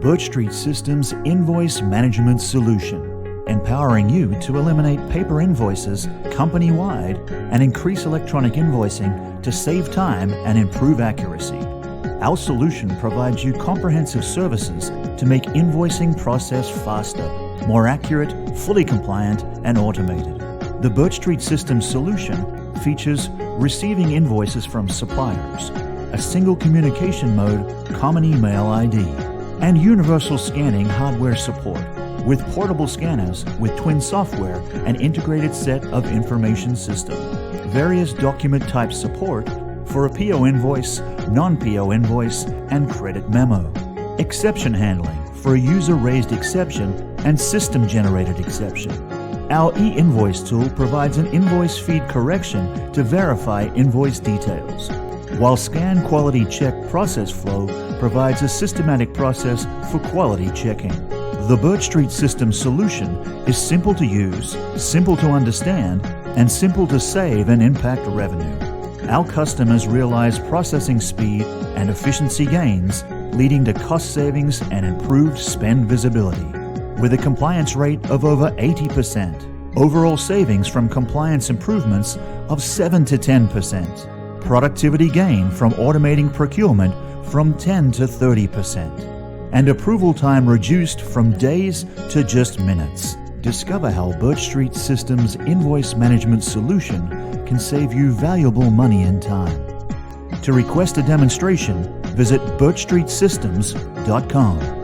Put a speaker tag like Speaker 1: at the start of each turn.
Speaker 1: BirchStreet Systems Invoice Management Solution, empowering you to eliminate paper invoices company-wide and increase electronic invoicing to save time and improve accuracy. Our solution provides you comprehensive services to make invoicing process faster, more accurate, fully compliant, and automated. The BirchStreet Systems solution features receiving invoices from suppliers, a single communication mode, common email ID, and universal scanning hardware support with portable scanners with twin software and integrated set of information system. Various document type support for a PO invoice, non-PO invoice, and credit memo. Exception handling for a user-raised exception and system-generated exception. Our e-invoice tool provides an invoice feed correction to verify invoice details, while Scan Quality Check Process Flow provides a systematic process for quality checking. The BirchStreet Systems solution is simple to use, simple to understand, and simple to save and impact revenue. Our customers realize processing speed and efficiency gains, leading to cost savings and improved spend visibility. With a compliance rate of over 80%, overall savings from compliance improvements of 7 to 10%. Productivity gain from automating procurement from 10 to 30%, and approval time reduced from days to just minutes. Discover how BirchStreet Systems Invoice Management Solution can save you valuable money and time. To request a demonstration, visit BirchStreetSystems.com.